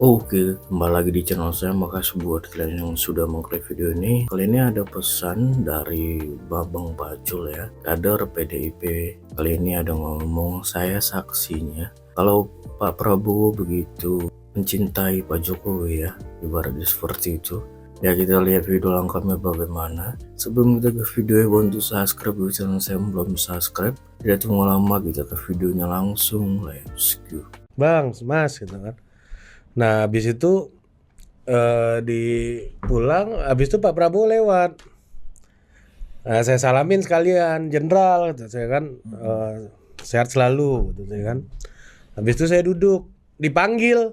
Oke, kembali lagi di channel saya. Makasih buat kalian yang sudah mengklik video ini. Kali ini ada pesan dari Babang Pacul ya, kader PDIP. Kali ini ada ngomong, saya saksinya kalau Pak Prabowo begitu mencintai Pak Jokowi ya, ibaratnya seperti itu. Ya, kita lihat video lengkapnya bagaimana. Sebelum kita ke video, bantu subscribe di channel saya yang belum subscribe. Tidak tunggu lama, kita ke videonya langsung. Let's go. Bang, Mas gitu kan. Nah, habis itu di pulang, habis itu Pak Prabowo lewat. Nah, saya salamin sekalian, Jenderal, gitu. Saya kan sehat selalu, gitu saya kan. Habis itu saya duduk, dipanggil.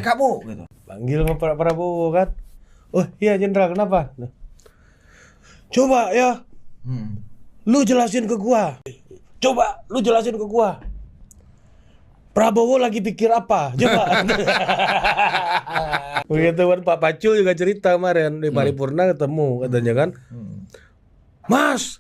Kamu gitu. Panggil sama Pak Prabowo kan. Oh iya Jenderal, kenapa? Nah, coba ya, lu jelasin ke gua. Coba lu jelasin ke gua. Prabowo lagi pikir apa? Coba. Begitu kan Pak Pacul juga cerita kemarin di paripurna ketemu katanya kan. Mas,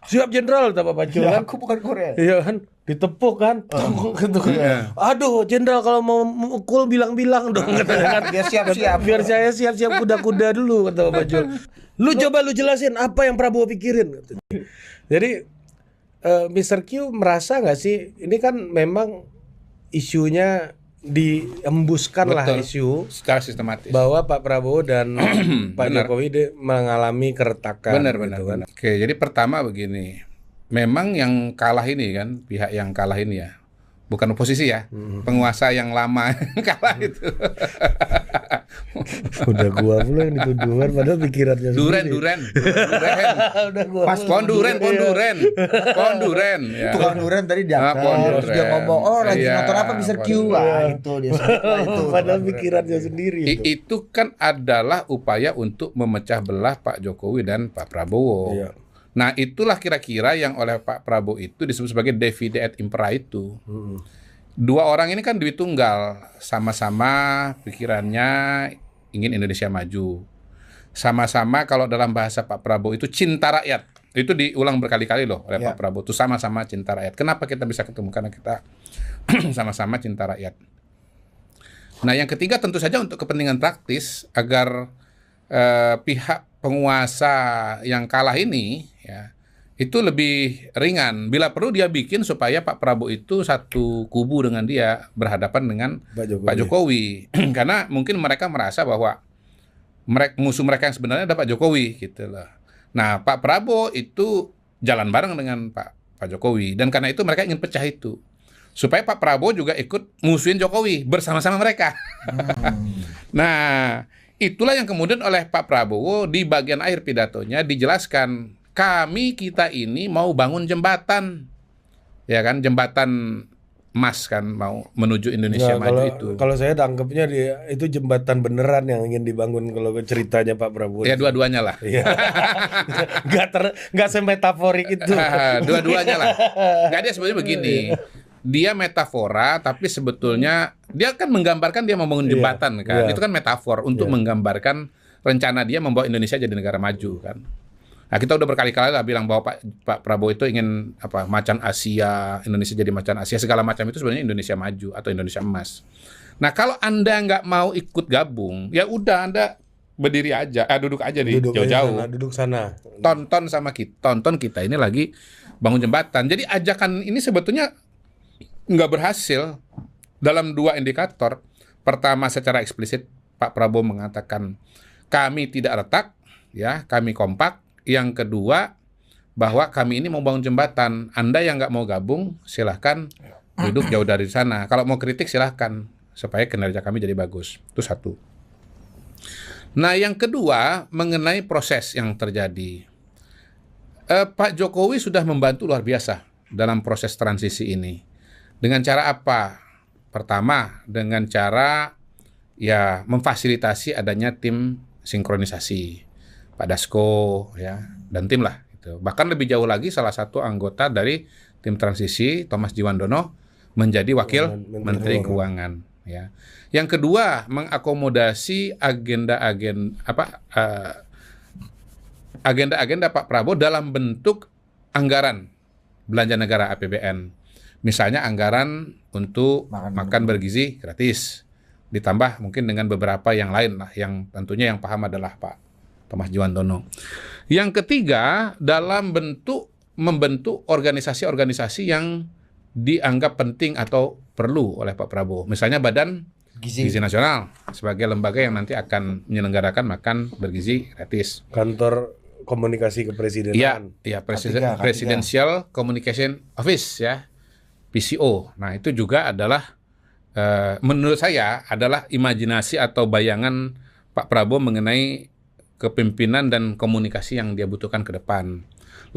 siap Jenderal kata Pak Pacul kan. Aku bukan Korea. Iya kan, ditepuk kan. Gitu kan. Aduh, Jenderal kalau mau mukul bilang-bilang dong katanya kan. Biar siap-siap. Biar saya siap-siap kuda-kuda dulu kata Pak Pacul. Lu jelasin apa yang Prabowo pikirin. Jadi Mr. Q merasa nggak sih ini kan memang isunya diembuskan lah isu secara sistematis bahwa Pak Prabowo dan Pak Jokowi mengalami keretakan. Benar. Kan. Oke, jadi pertama begini, memang yang kalah ini kan pihak yang kalah ini ya, bukan oposisi ya, penguasa yang lama yang kalah itu. Udah gua pula yang dituduhan padahal pikirannya sendiri. Duren. Udah gua. Pas pohon duren. Ya. Tukang duren tadi diangkat. Terus dia ngomong, oh lagi nonton apa Mr. Q. Itu dia itu. Padahal pikirannya sendiri. Itu kan adalah upaya untuk memecah belah Pak Jokowi dan Pak Prabowo. Iya. Nah, itulah kira-kira yang oleh Pak Prabowo itu disebut sebagai divide et impera itu. Dua orang ini kan duit tunggal, sama-sama pikirannya ingin Indonesia maju. Sama-sama kalau dalam bahasa Pak Prabowo itu cinta rakyat. Itu diulang berkali-kali loh oleh Pak Prabowo. Itu sama-sama cinta rakyat. Kenapa kita bisa ketemu? Karena kita sama-sama cinta rakyat. Nah, yang ketiga tentu saja untuk kepentingan praktis agar pihak penguasa yang kalah ini ya itu lebih ringan. Bila perlu dia bikin supaya Pak Prabowo itu satu kubu dengan dia, berhadapan dengan Pak Jokowi. Karena mungkin mereka merasa bahwa musuh mereka yang sebenarnya ada Pak Jokowi gitu loh. Nah, Pak Prabowo itu jalan bareng dengan Pak Jokowi, dan karena itu mereka ingin pecah itu. Supaya Pak Prabowo juga ikut musuhin Jokowi bersama-sama mereka. Nah, itulah yang kemudian oleh Pak Prabowo di bagian akhir pidatonya dijelaskan, kita ini mau bangun jembatan, ya kan, jembatan emas kan, mau menuju Indonesia maju itu. Kalau saya tangkapnya itu jembatan beneran yang ingin dibangun kalau ceritanya Pak Prabowo. Ya dua-duanya lah. Nggak semetaforik itu. Dua-duanya lah. Nggak, dia sebenarnya begini. Dia metafora, tapi sebetulnya dia kan menggambarkan dia membangun jembatan kan. Itu kan metafor untuk menggambarkan rencana dia membawa Indonesia jadi negara maju kan. Nah, kita udah berkali-kali lah bilang bahwa Pak Prabowo itu ingin macan Asia, Indonesia jadi macan Asia, segala macam itu sebenarnya Indonesia maju atau Indonesia emas. Nah, kalau Anda nggak mau ikut gabung, ya udah Anda berdiri aja, duduk aja di jauh-jauh. Duduk sana. Tonton kita ini lagi bangun jembatan. Jadi ajakan ini sebetulnya nggak berhasil dalam dua indikator. Pertama, secara eksplisit Pak Prabowo mengatakan kami tidak retak, ya, kami kompak. Yang kedua, bahwa kami ini mau bangun jembatan. Anda yang nggak mau gabung, silahkan duduk jauh dari sana. Kalau mau kritik, silahkan, supaya kinerja kami jadi bagus. Itu satu. Nah, yang kedua, mengenai proses yang terjadi. Pak Jokowi sudah membantu luar biasa dalam proses transisi ini. Dengan cara apa? Pertama, dengan cara ya memfasilitasi adanya tim sinkronisasi. Pak Dasko ya dan tim lah gitu. Bahkan lebih jauh lagi, salah satu anggota dari tim transisi, Thomas Jiwandono, menjadi wakil Menteri Keuangan ya. Yang kedua, mengakomodasi agenda-agenda Pak Prabowo dalam bentuk anggaran belanja negara APBN. Misalnya anggaran untuk makan bergizi gratis, ditambah mungkin dengan beberapa yang lain lah, yang tentunya yang paham adalah Pak Thomas Jiwandono. Yang ketiga, dalam membentuk organisasi-organisasi yang dianggap penting atau perlu oleh Pak Prabowo. Misalnya Badan Gizi Nasional sebagai lembaga yang nanti akan menyelenggarakan makan bergizi gratis. Kantor komunikasi kepresidenan. Iya, Presidential Communication Office ya, PCO. Nah, itu juga adalah menurut saya adalah imajinasi atau bayangan Pak Prabowo mengenai kepemimpinan dan komunikasi yang dia butuhkan ke depan.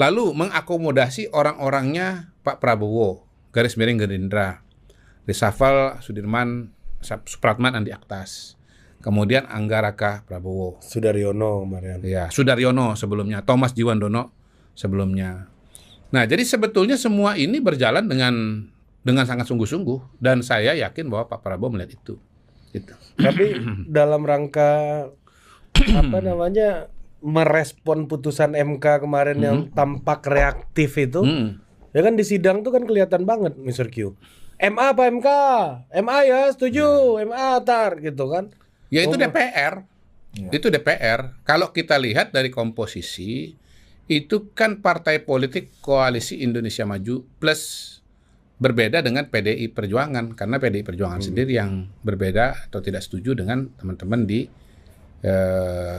Lalu mengakomodasi orang-orangnya Pak Prabowo, garis miring Gerindra, reshuffle Sudirman, Supratman, Andi Aktas, kemudian Anggaraka Prabowo, Sudaryono kemarin. ya Sudaryono sebelumnya, Thomas Jiwandono sebelumnya. Nah, jadi sebetulnya semua ini berjalan dengan sangat sungguh-sungguh, dan saya yakin bahwa Pak Prabowo melihat itu. Gitu. Tapi dalam rangka merespon putusan MK kemarin yang tampak reaktif itu, ya kan di sidang tuh kan kelihatan banget Mr. Q. MA apa MK? MA ya, setuju. MA tar gitu kan. Ya itu DPR. Itu DPR. Kalau kita lihat dari komposisi, itu kan partai politik Koalisi Indonesia Maju plus berbeda dengan PDI Perjuangan, karena PDI Perjuangan sendiri yang berbeda atau tidak setuju dengan teman-teman di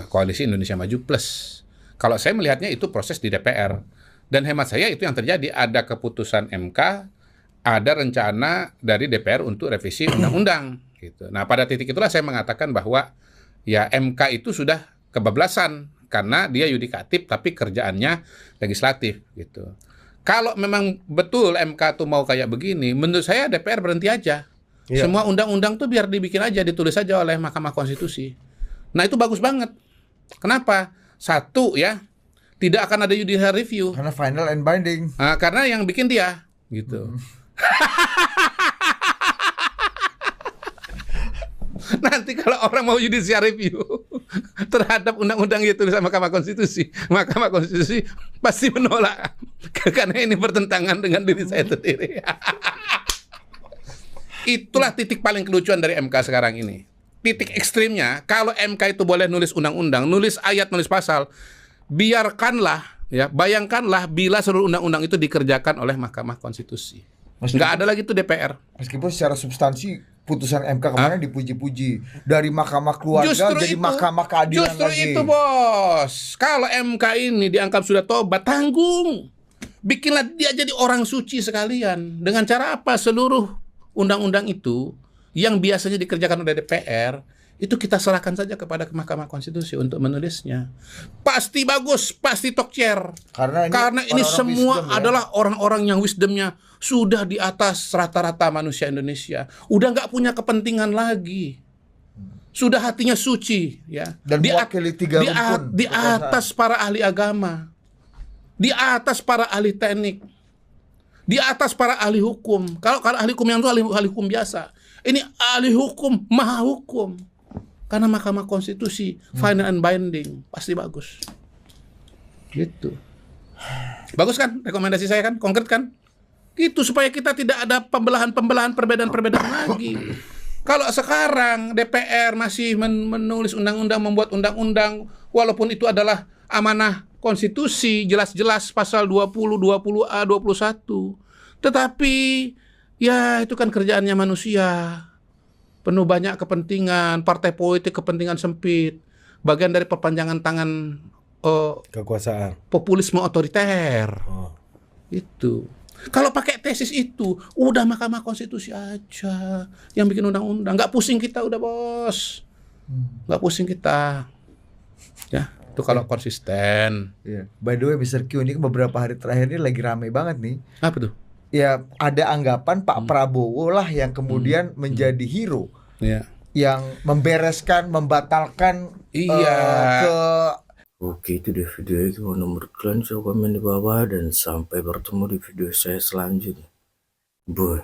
Koalisi Indonesia Maju Plus. Kalau saya melihatnya itu proses di DPR, dan hemat saya itu yang terjadi. Ada keputusan MK, ada rencana dari DPR untuk revisi undang-undang. Gitu. Nah, pada titik itulah saya mengatakan bahwa ya MK itu sudah kebablasan karena dia yudikatif tapi kerjaannya legislatif. Gitu. Kalau memang betul MK tuh mau kayak begini, menurut saya DPR berhenti aja. Iya. Semua undang-undang tuh biar dibikin aja, ditulis aja oleh Mahkamah Konstitusi. Nah, itu bagus banget. Kenapa? Satu ya, tidak akan ada judicial review. Karena final and binding. Nah, karena yang bikin dia, gitu. Nanti kalau orang mau judicial review terhadap undang-undang yang ditulis sama Mahkamah Konstitusi pasti menolak karena ini bertentangan dengan diri saya sendiri. Itulah titik paling kelucuan dari MK sekarang ini. Titik ekstrimnya, kalau MK itu boleh nulis undang-undang, nulis ayat, nulis pasal, biarkanlah, ya, bayangkanlah bila seluruh undang-undang itu dikerjakan oleh Mahkamah Konstitusi. Nggak ada lagi tuh DPR. Meskipun secara substansi putusan MK kemarin dipuji-puji, dari Mahkamah Keluarga jadi Mahkamah Keadilan justru lagi. Itu bos, kalau MK ini dianggap sudah tobat, tanggung, bikinlah dia jadi orang suci sekalian. Dengan cara apa? Seluruh undang-undang itu yang biasanya dikerjakan oleh DPR itu kita serahkan saja kepada Mahkamah Konstitusi untuk menulisnya. Pasti bagus, pasti tokcer. Karena ini semua adalah orang-orang yang wisdomnya sudah di atas rata-rata manusia Indonesia. Udah nggak punya kepentingan lagi. Sudah hatinya suci, ya. Dan mewakili tiga rumpun. Di atas para ahli agama, di atas para ahli teknik, di atas para ahli hukum. Kalau ahli hukum yang itu ahli hukum biasa, ini ahli hukum, maha hukum. Karena Mahkamah Konstitusi final and binding, pasti bagus. Gitu. Bagus kan rekomendasi saya kan? Konkret kan? Gitu supaya kita tidak ada pembelahan-pembelahan, perbedaan-perbedaan lagi. Kalau sekarang DPR masih menulis undang-undang, membuat undang-undang, walaupun itu adalah amanah konstitusi, jelas-jelas pasal 20, 20A, 21. Tetapi ya itu kan kerjaannya manusia. Penuh banyak kepentingan, partai politik kepentingan sempit, bagian dari perpanjangan tangan kekuasaan, populisme otoriter. Itu. Kalau pakai tesis itu, udah Mahkamah Konstitusi aja yang bikin undang-undang, nggak pusing kita udah bos, nggak pusing kita. Ya, itu kalau konsisten. Yeah. By the way, Mr. Q, ini beberapa hari terakhir ini lagi rame banget nih. Apa tuh? Ya, ada anggapan Pak Prabowo lah yang kemudian menjadi hero, yang membereskan, membatalkan ke. Oke, itu deh video itu. Menurut kalian, coba komen di bawah dan sampai bertemu di video saya selanjutnya. Bye.